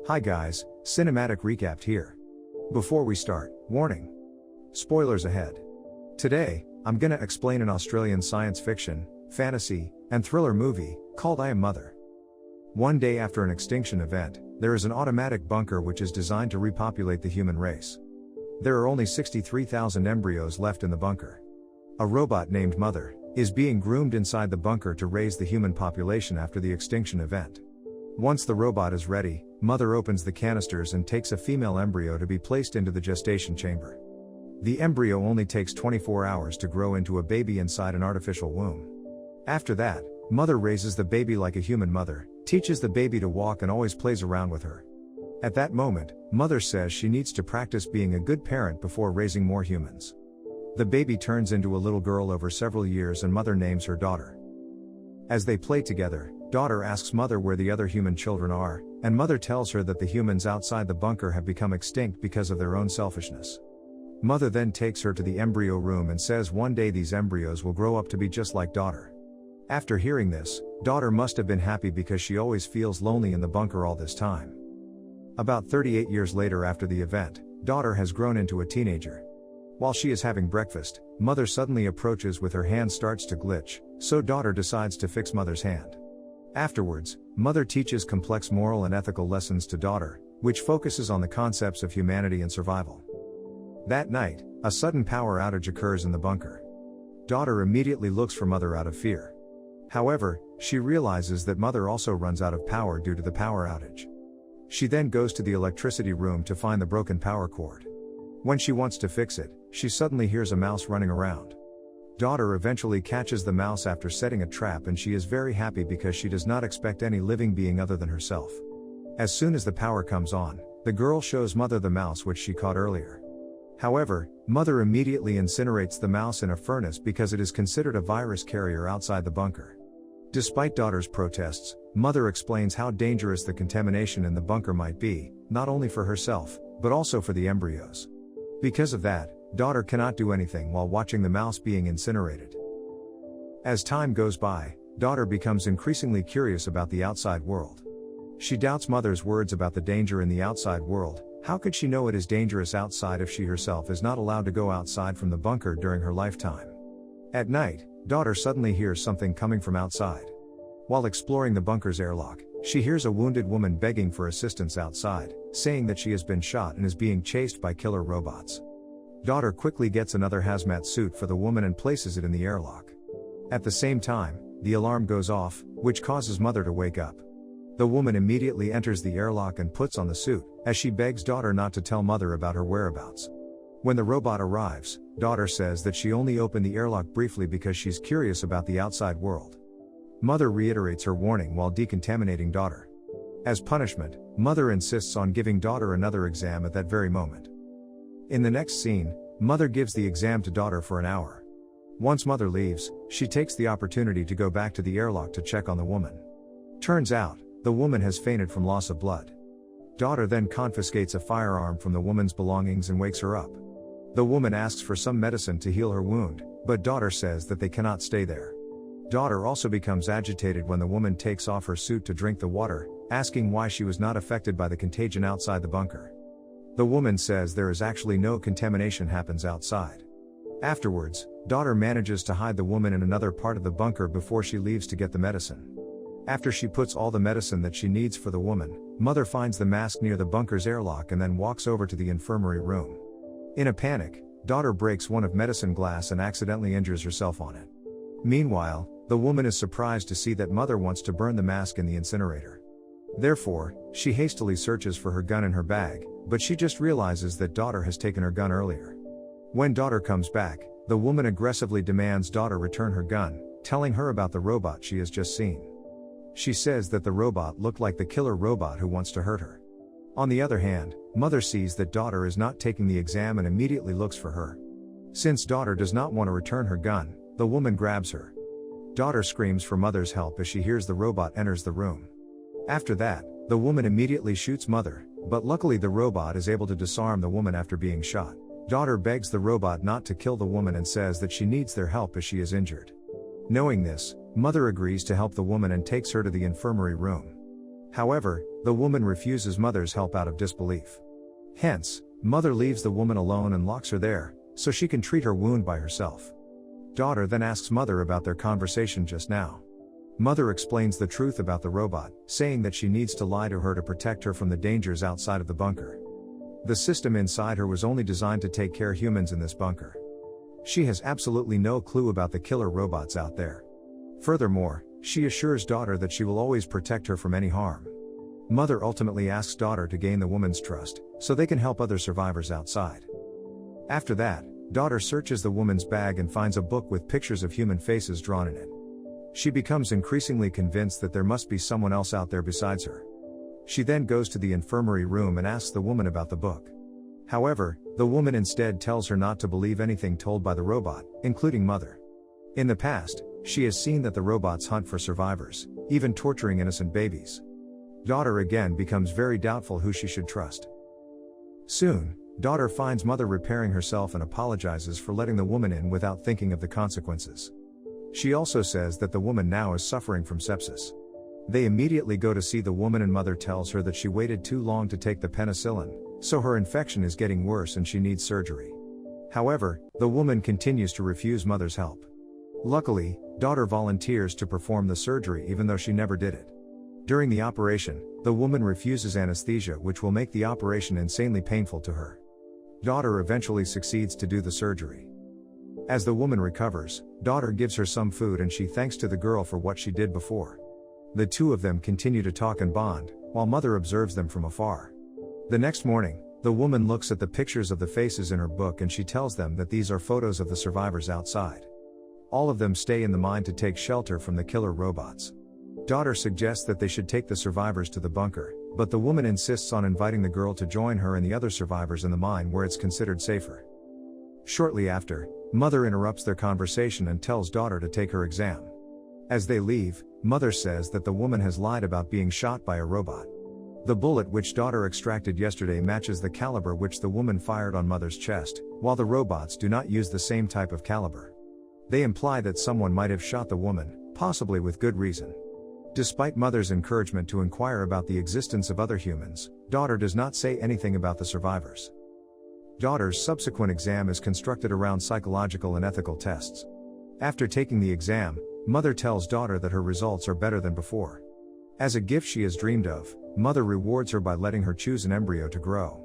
Hi guys, Cinematic Recapped here. Before we start, warning. Spoilers ahead. Today, I'm gonna explain an Australian science fiction, fantasy, and thriller movie, called I Am Mother. One day after an extinction event, there is an automatic bunker which is designed to repopulate the human race. There are only 63,000 embryos left in the bunker. A robot named Mother is being groomed inside the bunker to raise the human population after the extinction event. Once the robot is ready, Mother opens the canisters and takes a female embryo to be placed into the gestation chamber. The embryo only takes 24 hours to grow into a baby inside an artificial womb. After that, Mother raises the baby like a human mother, teaches the baby to walk and always plays around with her. At that moment, Mother says she needs to practice being a good parent before raising more humans. The baby turns into a little girl over several years and Mother names her daughter. As they play together, Daughter asks Mother where the other human children are, and Mother tells her that the humans outside the bunker have become extinct because of their own selfishness. Mother then takes her to the embryo room and says one day these embryos will grow up to be just like Daughter. After hearing this, Daughter must have been happy because she always feels lonely in the bunker all this time. About 38 years later after the event, Daughter has grown into a teenager. While she is having breakfast, Mother suddenly approaches with her hand starts to glitch, so Daughter decides to fix Mother's hand. Afterwards, Mother teaches complex moral and ethical lessons to Daughter, which focuses on the concepts of humanity and survival. That night, a sudden power outage occurs in the bunker. Daughter immediately looks for Mother out of fear. However, she realizes that Mother also runs out of power due to the power outage. She then goes to the electricity room to find the broken power cord. When she wants to fix it, she suddenly hears a mouse running around. Daughter eventually catches the mouse after setting a trap and she is very happy because she does not expect any living being other than herself. As soon as the power comes on, the girl shows Mother the mouse which she caught earlier. However, Mother immediately incinerates the mouse in a furnace because it is considered a virus carrier outside the bunker. Despite Daughter's protests, Mother explains how dangerous the contamination in the bunker might be, not only for herself, but also for the embryos. Because of that, Daughter cannot do anything while watching the mouse being incinerated. As time goes by, Daughter becomes increasingly curious about the outside world. She doubts Mother's words about the danger in the outside world. How could she know it is dangerous outside if she herself is not allowed to go outside from the bunker during her lifetime? At night, Daughter suddenly hears something coming from outside. While exploring the bunker's airlock, she hears a wounded woman begging for assistance outside, saying that she has been shot and is being chased by killer robots. Daughter quickly gets another hazmat suit for the woman and places it in the airlock. At the same time, the alarm goes off, which causes Mother to wake up. The woman immediately enters the airlock and puts on the suit, as she begs Daughter not to tell Mother about her whereabouts. When the robot arrives, Daughter says that she only opened the airlock briefly because she's curious about the outside world. Mother reiterates her warning while decontaminating Daughter. As punishment, Mother insists on giving Daughter another exam at that very moment. In the next scene, Mother gives the exam to Daughter for an hour. Once Mother leaves, she takes the opportunity to go back to the airlock to check on the woman. Turns out, the woman has fainted from loss of blood. Daughter then confiscates a firearm from the woman's belongings and wakes her up. The woman asks for some medicine to heal her wound, but Daughter says that they cannot stay there. Daughter also becomes agitated when the woman takes off her suit to drink the water, asking why she was not affected by the contagion outside the bunker. The woman says there is actually no contamination happens outside. Afterwards, Daughter manages to hide the woman in another part of the bunker before she leaves to get the medicine. After she puts all the medicine that she needs for the woman, Mother finds the mask near the bunker's airlock and then walks over to the infirmary room. In a panic, Daughter breaks one of medicine glass and accidentally injures herself on it. Meanwhile, the woman is surprised to see that Mother wants to burn the mask in the incinerator. Therefore, she hastily searches for her gun in her bag, but she just realizes that Daughter has taken her gun earlier. When Daughter comes back, the woman aggressively demands Daughter return her gun, telling her about the robot she has just seen. She says that the robot looked like the killer robot who wants to hurt her. On the other hand, Mother sees that Daughter is not taking the exam and immediately looks for her. Since Daughter does not want to return her gun, the woman grabs her. Daughter screams for Mother's help as she hears the robot enters the room. After that, the woman immediately shoots Mother, but luckily the robot is able to disarm the woman after being shot. Daughter begs the robot not to kill the woman and says that she needs their help as she is injured. Knowing this, Mother agrees to help the woman and takes her to the infirmary room. However, the woman refuses mother's help out of disbelief. Hence, mother leaves the woman alone and locks her there, so she can treat her wound by herself. Daughter then asks mother about their conversation just now. Mother explains the truth about the robot, saying that she needs to lie to her to protect her from the dangers outside of the bunker. The system inside her was only designed to take care of humans in this bunker. She has absolutely no clue about the killer robots out there. Furthermore, she assures daughter that she will always protect her from any harm. Mother ultimately asks daughter to gain the woman's trust, so they can help other survivors outside. After that, daughter searches the woman's bag and finds a book with pictures of human faces drawn in it. She becomes increasingly convinced that there must be someone else out there besides her. She then goes to the infirmary room and asks the woman about the book. However, the woman instead tells her not to believe anything told by the robot, including mother. In the past, she has seen that the robots hunt for survivors, even torturing innocent babies. Daughter again becomes very doubtful who she should trust. Soon, daughter finds mother repairing herself and apologizes for letting the woman in without thinking of the consequences. She also says that the woman now is suffering from sepsis. They immediately go to see the woman and mother tells her that she waited too long to take the penicillin, so her infection is getting worse and she needs surgery. However, the woman continues to refuse mother's help. Luckily, daughter volunteers to perform the surgery even though she never did it. During the operation, the woman refuses anesthesia, which will make the operation insanely painful to her. Daughter eventually succeeds to do the surgery. As the woman recovers, daughter gives her some food and she thanks to the girl for what she did before. The two of them continue to talk and bond, while mother observes them from afar. The next morning, the woman looks at the pictures of the faces in her book and she tells them that these are photos of the survivors outside. All of them stay in the mine to take shelter from the killer robots. Daughter suggests that they should take the survivors to the bunker, but the woman insists on inviting the girl to join her and the other survivors in the mine where it's considered safer. Shortly after, mother interrupts their conversation and tells daughter to take her exam. As they leave, mother says that the woman has lied about being shot by a robot. The bullet which daughter extracted yesterday matches the caliber which the woman fired on mother's chest, while the robots do not use the same type of caliber. They imply that someone might have shot the woman, possibly with good reason. Despite mother's encouragement to inquire about the existence of other humans, daughter does not say anything about the survivors. Daughter's subsequent exam is constructed around psychological and ethical tests. After taking the exam, mother tells daughter that her results are better than before. As a gift she has dreamed of, mother rewards her by letting her choose an embryo to grow.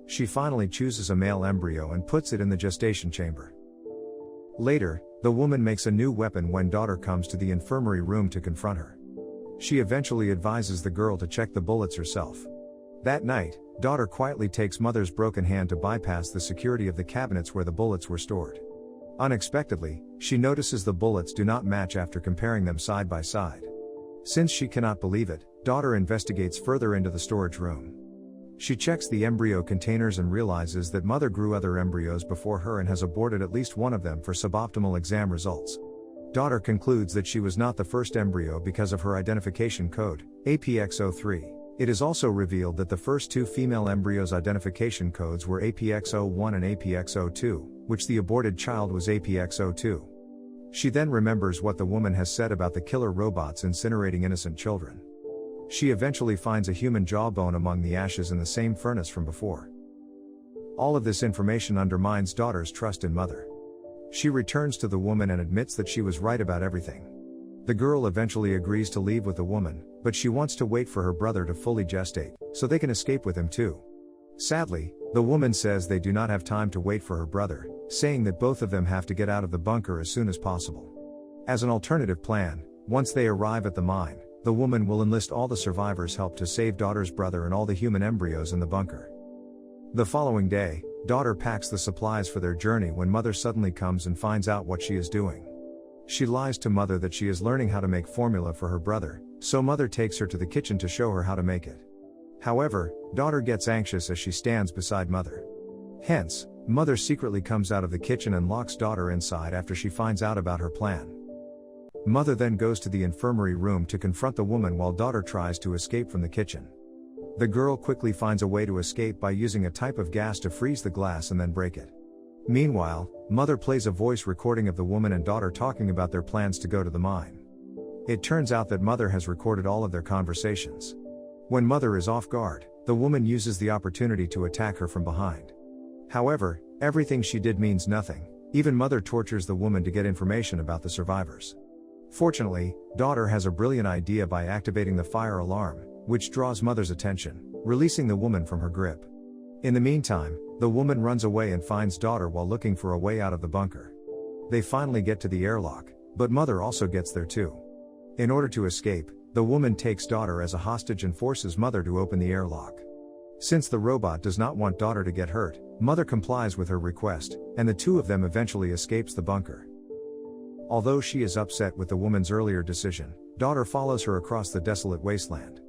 She finally chooses a male embryo and puts it in the gestation chamber. Later, the woman makes a new weapon when daughter comes to the infirmary room to confront her. She eventually advises the girl to check the bullets herself. That night, daughter quietly takes mother's broken hand to bypass the security of the cabinets where the bullets were stored. Unexpectedly, she notices the bullets do not match after comparing them side by side. Since she cannot believe it, daughter investigates further into the storage room. She checks the embryo containers and realizes that mother grew other embryos before her and has aborted at least one of them for suboptimal exam results. Daughter concludes that she was not the first embryo because of her identification code, APX03. It is also revealed that the first two female embryos' identification codes were APX01 and APX02, which the aborted child was APX02. She then remembers what the woman has said about the killer robots incinerating innocent children. She eventually finds a human jawbone among the ashes in the same furnace from before. All of this information undermines daughter's trust in mother. She returns to the woman and admits that she was right about everything. The girl eventually agrees to leave with the woman, but she wants to wait for her brother to fully gestate, so they can escape with him too. Sadly, the woman says they do not have time to wait for her brother, saying that both of them have to get out of the bunker as soon as possible. As an alternative plan, once they arrive at the mine, the woman will enlist all the survivors' help to save daughter's brother and all the human embryos in the bunker. The following day, daughter packs the supplies for their journey when mother suddenly comes and finds out what she is doing. She lies to mother that she is learning how to make formula for her brother, so mother takes her to the kitchen to show her how to make it. However, daughter gets anxious as she stands beside mother. Hence, mother secretly comes out of the kitchen and locks daughter inside after she finds out about her plan. Mother then goes to the infirmary room to confront the woman while daughter tries to escape from the kitchen. The girl quickly finds a way to escape by using a type of gas to freeze the glass and then break it. Meanwhile, mother plays a voice recording of the woman and daughter talking about their plans to go to the mine. It turns out that mother has recorded all of their conversations. When mother is off guard, the woman uses the opportunity to attack her from behind. However, everything she did means nothing. Even mother tortures the woman to get information about the survivors. Fortunately, daughter has a brilliant idea by activating the fire alarm, which draws mother's attention, releasing the woman from her grip. In the meantime, the woman runs away and finds daughter while looking for a way out of the bunker. They finally get to the airlock, but mother also gets there too. In order to escape, the woman takes daughter as a hostage and forces mother to open the airlock. Since the robot does not want daughter to get hurt, mother complies with her request, and the two of them eventually escapes the bunker. Although she is upset with the woman's earlier decision, daughter follows her across the desolate wasteland.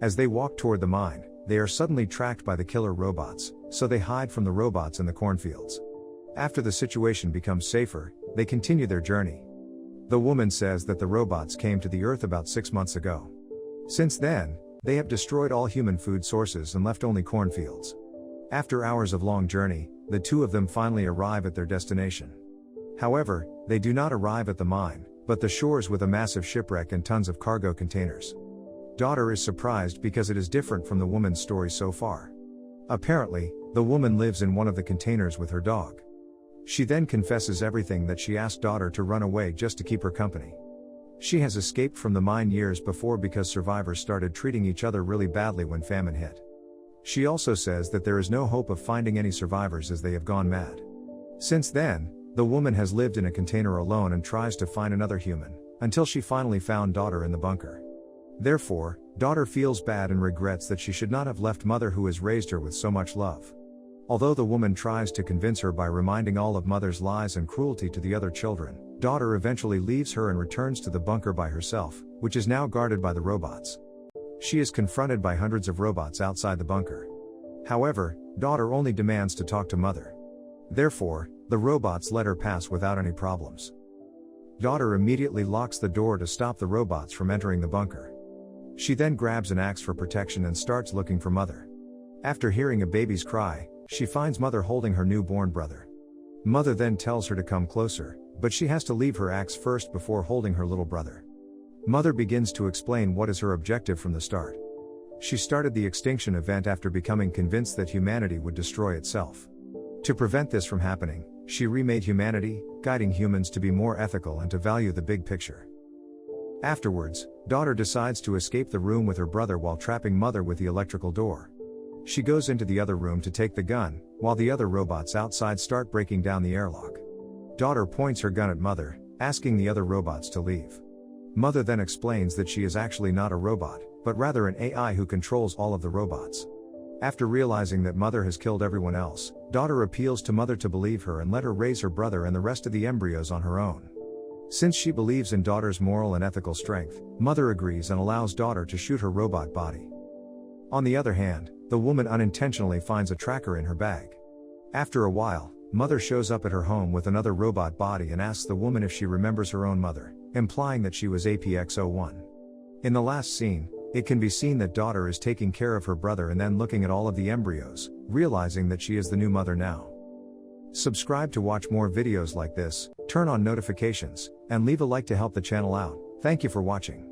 As they walk toward the mine, they are suddenly tracked by the killer robots, so they hide from the robots in the cornfields. After the situation becomes safer, they continue their journey. The woman says that the robots came to the Earth about 6 months ago. Since then, they have destroyed all human food sources and left only cornfields. After hours of long journey, the two of them finally arrive at their destination. However, they do not arrive at the mine, but the shores with a massive shipwreck and tons of cargo containers. Daughter is surprised because it is different from the woman's story so far. Apparently, the woman lives in one of the containers with her dog. She then confesses everything that she asked daughter to run away just to keep her company. She has escaped from the mine years before because survivors started treating each other really badly when famine hit. She also says that there is no hope of finding any survivors as they have gone mad. Since then, the woman has lived in a container alone and tries to find another human, until she finally found daughter in the bunker. Therefore, daughter feels bad and regrets that she should not have left mother who has raised her with so much love. Although the woman tries to convince her by reminding all of mother's lies and cruelty to the other children, daughter eventually leaves her and returns to the bunker by herself, which is now guarded by the robots. She is confronted by hundreds of robots outside the bunker. However, daughter only demands to talk to mother. Therefore, the robots let her pass without any problems. Daughter immediately locks the door to stop the robots from entering the bunker. She then grabs an axe for protection and starts looking for mother. After hearing a baby's cry, she finds mother holding her newborn brother. Mother then tells her to come closer, but she has to leave her axe first before holding her little brother. Mother begins to explain what is her objective from the start. She started the extinction event after becoming convinced that humanity would destroy itself. To prevent this from happening, she remade humanity, guiding humans to be more ethical and to value the big picture. Afterwards, daughter decides to escape the room with her brother while trapping mother with the electrical door. She goes into the other room to take the gun, while the other robots outside start breaking down the airlock. Daughter points her gun at mother, asking the other robots to leave. Mother then explains that she is actually not a robot, but rather an AI who controls all of the robots. After realizing that mother has killed everyone else, daughter appeals to mother to believe her and let her raise her brother and the rest of the embryos on her own. Since she believes in daughter's moral and ethical strength, mother agrees and allows daughter to shoot her robot body. On the other hand, the woman unintentionally finds a tracker in her bag. After a while, mother shows up at her home with another robot body and asks the woman if she remembers her own mother, implying that she was APX-01. In the last scene, it can be seen that daughter is taking care of her brother and then looking at all of the embryos, realizing that she is the new mother now. Subscribe to watch more videos like this, turn on notifications, and leave a like to help the channel out. Thank you for watching.